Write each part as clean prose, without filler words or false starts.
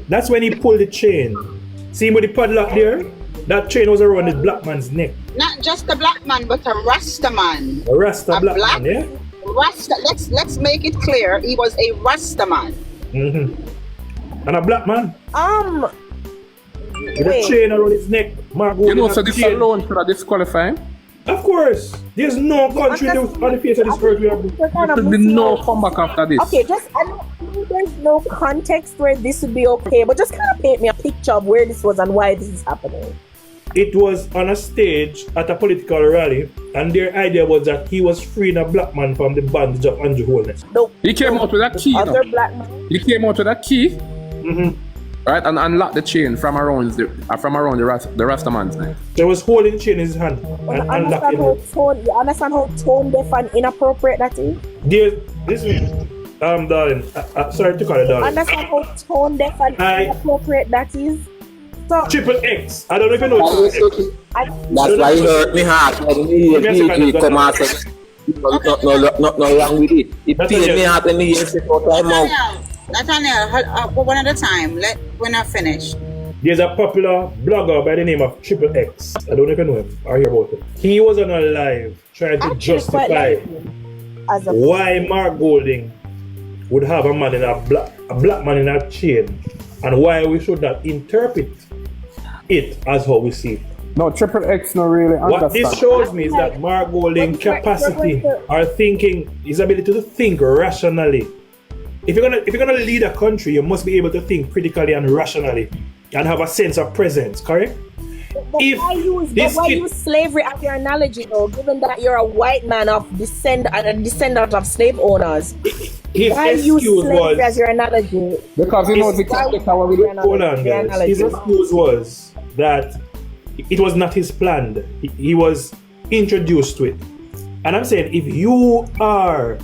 That's when he pulled the chain. See him with the padlock there? That chain was around the black man's neck. Not just a black man, but a Rasta man. A Rasta black man, yeah? Rasta. Let's make it clear. He was a Rasta man. Mm-hmm. And a black man. With a chain around his neck. You know, so this alone should disqualify him? Of course. There's no country on the face of this earth we have. There should be no comeback after this. Okay, I know there's no context where this would be okay, but just kind of paint me a picture of where this was and why this is happening. It was on a stage at a political rally, and their idea was that he was freeing a black man from the bondage of Andrew Holness. He came out with a key. He came out with a key, right, and unlocked the chain from around the Rasta man's neck. There was holding the chain in his hand and unlocking it. You understand how tone deaf and inappropriate that is? Darling, sorry to call you darling. Understand how tone deaf and inappropriate that is? So, Triple X. I don't even know. That's why it hurt me heart when he come out and not wrong with it. It paid me heart when he said for time out. Nathaniel, one at a time. When I finish. There's a popular blogger by the name of Triple X. I don't even know him or hear about him. He was on a live trying to justify why Mark Golding would have a man in a black man in a chain, and why we should not interpret it as how we see it. No, Triple X not really understand. What this shows me is that Mark Golding's capacity or thinking, his ability to think rationally. If you're gonna lead a country, you must be able to think critically and rationally and have a sense of presence, correct? Why use slavery as your analogy though, given that you're a white man of descendant of slave owners? Why use slavery as your analogy? Because he knows the power with it. Hold on, guys. His excuse was that it was not his plan. He was introduced to it. And I'm saying, if you are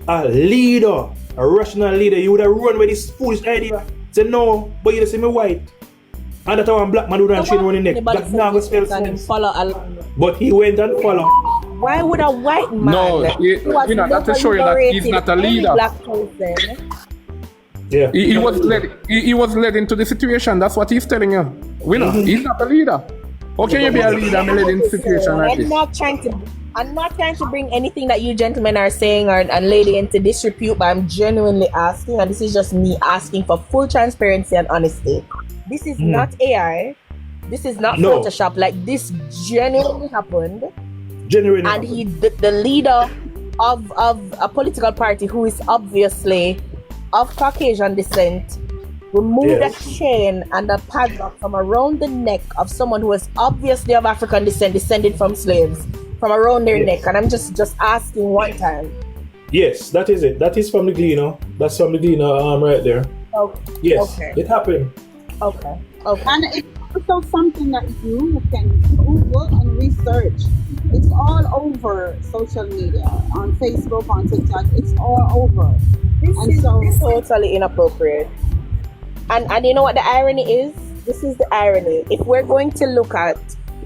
a leader, a rational leader, you would have run with this foolish idea. Say no, but you see me white. And that's how a black man would have chain around his neck. Black man would spell sense. But he went and followed. Why would a white man? No, that's to show you that he's not a leader. Yeah. He was led into the situation. That's what he's telling you. He's not a leader. How can you be a leader and led into the situation like this? I'm not trying to bring anything that you gentlemen are saying and lady into disrepute, but I'm genuinely asking, and this is just me asking for full transparency and honesty. This is not AI. This is not Photoshop. Like, this genuinely happened. And he, the leader of a political party who is obviously of Caucasian descent, removed a chain and a padlock from around the neck of someone who is obviously of African descent, descended from slaves, from around their neck. And I'm just asking one time. Yes, that is it. That is from the Gleaner. That's from the Gleaner right there. Okay. Yes, it happened. Okay. And it's also something that you can Google and research. It's all over social media, on Facebook, on TikTok. It's all over. This is totally inappropriate. And you know what the irony is? This is the irony. If we're going to look at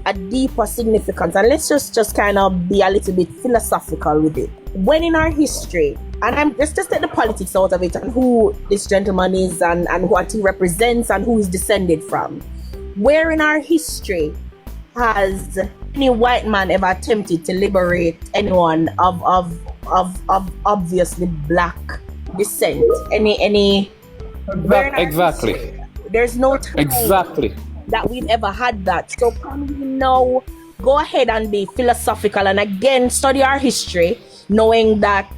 a deeper significance, and let's just kind of be a little bit philosophical with it. When in our history, and let's just take the politics out of it and who this gentleman is and what he represents and who he's descended from. Where in our history has any white man ever attempted to liberate anyone of obviously black descent? Any Exactly. There's no time that we've ever had that. So can we now go ahead and be philosophical and again study our history, knowing that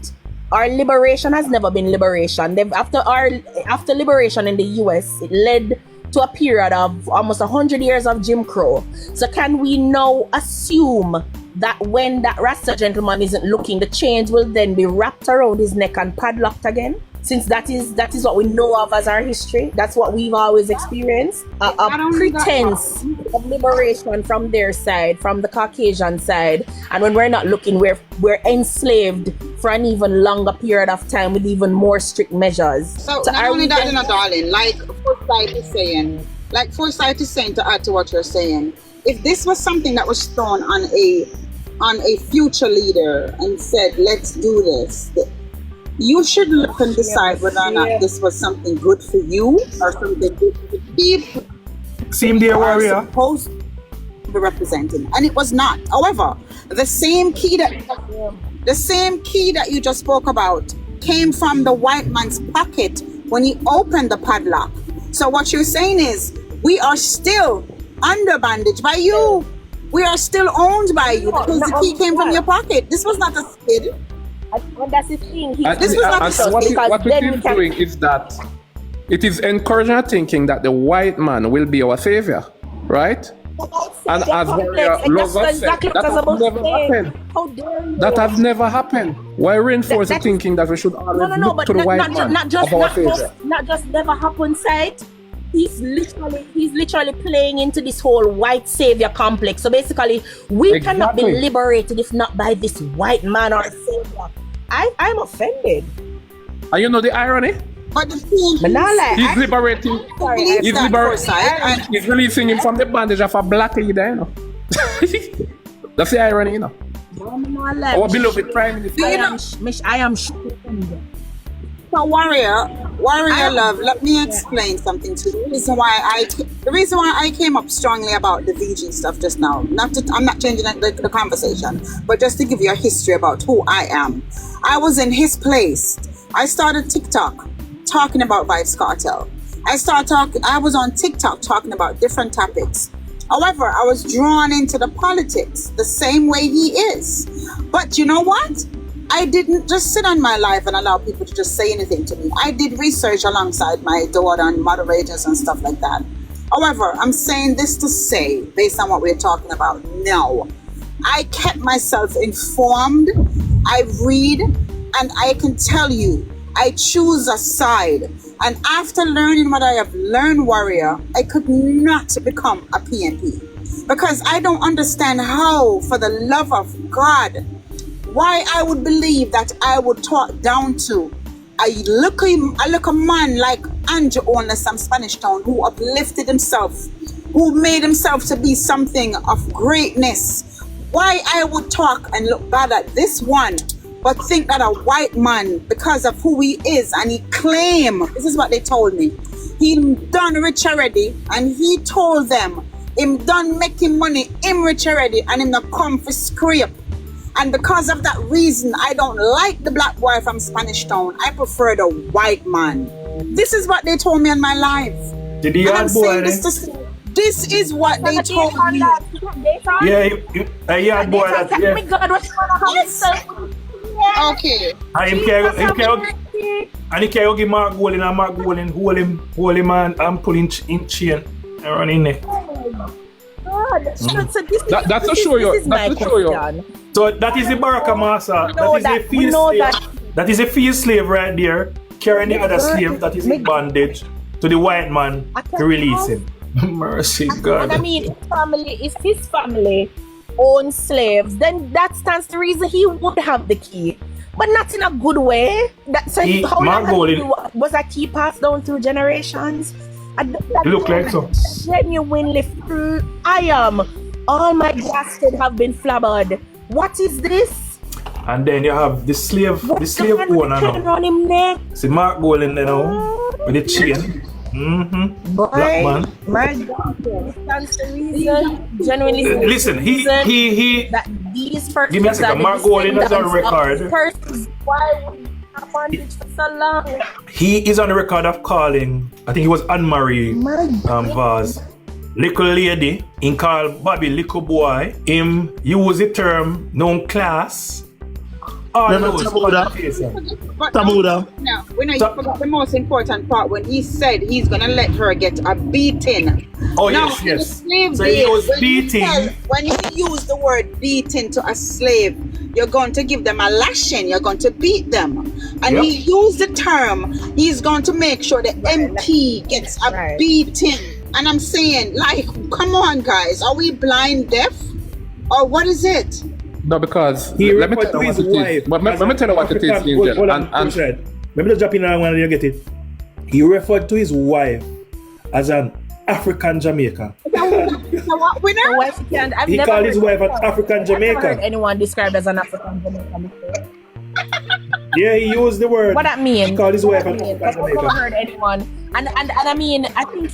our liberation has never been liberation. After liberation in the US, it led to a period of almost 100 years of Jim Crow. So can we now assume that when that Rasta gentleman isn't looking, the chains will then be wrapped around his neck and padlocked again? Since that is what we know of as our history, that's what we've always experienced. A pretense of liberation from their side, from the Caucasian side, and when we're not looking, we're enslaved for an even longer period of time with even more strict measures. So not only that, darling, like Forsyth is saying, to add to what you're saying, if this was something that was thrown on a future leader and said, let's do this, You should look and decide whether or not this was something good for you or something good for the people Same day, are warrior. supposed to be representing, and it was not. However, the same key that you just spoke about came from the white man's pocket when he opened the padlock. So what you're saying is we are still under bondage by you. We are still owned by you because the key came from your pocket. This was not a skid. And that's the thing. This was not a skid. What it is doing is that it is encouraging our thinking that the white man will be our savior, right? And as Warrior Lover said, that has never happened. How dare you? That has never happened. Why reinforce the thinking that we should always look to the white man not just of our savior? not just never happened, side. He's literally playing into this whole white savior complex. So basically, we cannot be liberated if not by this white man or savior. I'm offended. And you know the irony? But the thing He's liberating. He's releasing him from the bondage of a black leader, you know. That's the irony, you know. Our beloved Prime Minister. I am sure. So Warrior Love, let me explain something to you. The reason why I came up strongly about the VG stuff just now. I'm not changing the conversation, but just to give you a history about who I am. I was in his place. I started TikTok talking about Vibes Cartel. I was on TikTok talking about different topics. However, I was drawn into the politics the same way he is. But you know what? I didn't just sit on my life and allow people to just say anything to me. I did research alongside my daughter and moderators and stuff like that. However, I'm saying this to say, based on what we're talking about, no. I kept myself informed, I read, and I can tell you, I choose a side. And after learning what I have learned, Warrior, I could not become a PNP. Because I don't understand how, for the love of God, why I would believe that I would talk down to a little man like Andrew Owner, some Spanish town, who uplifted himself, who made himself to be something of greatness. Why I would talk and look bad at this one, but think that a white man, because of who he is, and he claim, this is what they told me, he done rich already, and he told them, him done making money, him rich already, and him not come for scrape. And because of that reason, I don't like the black boy from Spanish Town. I prefer the white man. This is what they told me in my life. Did he I'm saying this is what they told me. Yeah, a yard boy that, yeah. Okay. And he can't give Mark Golding, and Mark Golding hold him and pull in chain and run in there. That's to show you. So that is the Baraka Master. That is a field slave right there, carrying the other slave that is in bondage to the white man to release him. Mercy, God. And I mean, if his family owns slaves, then that stands to reason he would have the key. But not in a good way. How long was that key passed down through generations? Look like so. Genuinely through all my blasted have been flabbered. What is this? And then you have the slave owner now. See Mark Golding there now with the chain. Black man. My God. Stands to reason. Genuinely. Listen, he that these persons. Give me a second. Mark Golding is on record. Why would you have bondage for so long? He is on the record of calling, I think he was Anne-Marie Vaz, little lady. He called Bobby little boy. Him use the term known class. Tamuda. No, when you forgot the most important part when he said he's gonna let her get a beating. Oh now, yes. So he was beating. When you use the word beating to a slave, you're going to give them a lashing. You're going to beat them. And he used the term. He's going to make sure the MP gets a beating. And I'm saying, like, come on, guys, are we blind deaf, or what is it? No, because he let me tell you what it is. Let me tell you what it is, Angel. Let me just jump in and when you get it. He referred to his wife as an African Jamaican. He called his wife an African Jamaican. I've never heard anyone described as an African Jamaican before. Yeah, he used the word. What that mean? He called his wife an Because African I've never Jamaican. heard anyone. And I mean, I think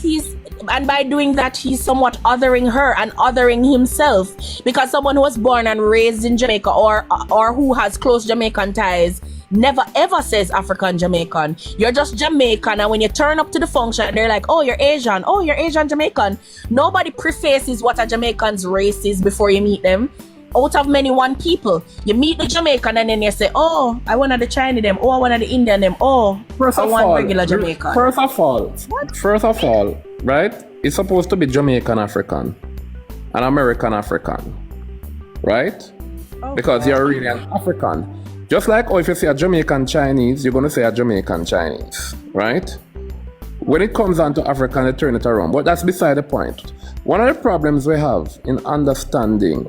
and by doing that, he's somewhat othering her and othering himself. Because someone who was born and raised in Jamaica or who has close Jamaican ties never ever says African Jamaican. You're just Jamaican, and when you turn up to the function, they're like, oh, you're Asian. Oh, you're Asian Jamaican. Nobody prefaces what a Jamaican's race is before you meet them. Out of many one people, you meet the Jamaican and then you say, oh, I want the Chinese them, oh, I want the Indian them, oh, I want regular Jamaican. First of all, right? It's supposed to be Jamaican African and American African, right? Okay. Because you're really an African. Just like, if you say a Jamaican Chinese, you're going to say a Jamaican Chinese, right? When it comes down to African, they turn it around. But that's beside the point. One of the problems we have in understanding,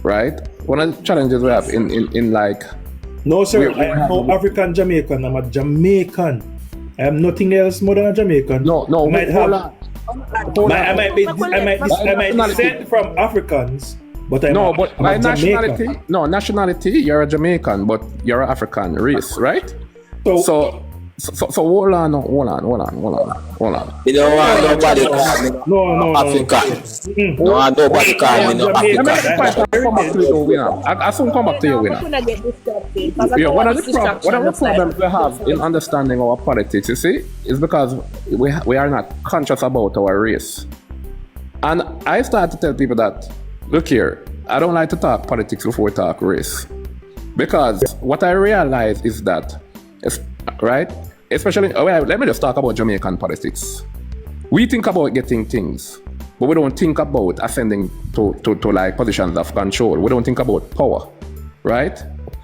right? One of the challenges we have in like... No, sir. I am no African Jamaican. I'm a Jamaican. I am nothing else more than a Jamaican. No. I might descend from Africans, but by nationality, Jamaican. nationality, you're a Jamaican, but you're an African race, right? So hold on. You don't want nobody call me No. African. No want nobody call me no African. I soon come back to you, winner. Yeah, one of the problems we have in understanding our politics, you see, is because we are not conscious about our race. And I start to tell people that, look here, I don't like to talk politics before we talk race. Because what I realize is that, right, especially, let me just talk about Jamaican politics. We think about getting things, but we don't think about ascending to like positions of control. We don't think about power, right?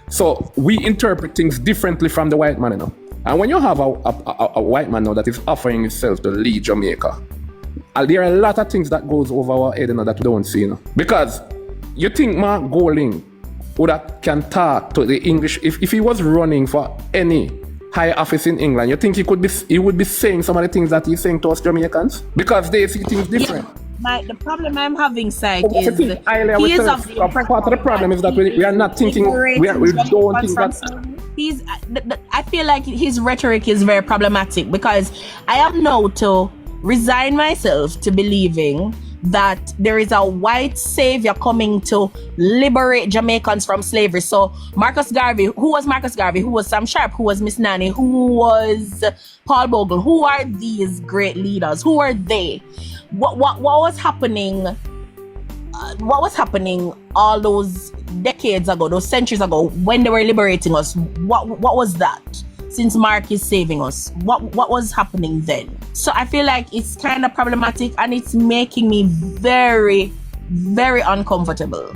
So we interpret things differently from the white man, you know. And when you have a white man now that is offering himself to lead Jamaica, there are a lot of things that goes over our head, you know, that we don't see, you know. Because you think Mark Golding can talk to the English, if he was running for any high office in England, you think he would be saying some of the things that he's saying to us Jamaicans? Because they see things different. The problem I'm having, Syke, is part of the problem is that we are not thinking, we don't think that. I feel like his rhetoric is very problematic, because I am now to resign myself to believing that there is a white savior coming to liberate Jamaicans from slavery. So Marcus Garvey, who was Marcus Garvey? Who was Sam Sharp? Who was Miss Nanny? Who was Paul Bogle? Who are these great leaders? Who are they? What was happening? What was happening all those decades ago, those centuries ago, when they were liberating us? What was that? Since Mark is saving us, what was happening then? So I feel like it's kind of problematic, and it's making me very, very uncomfortable.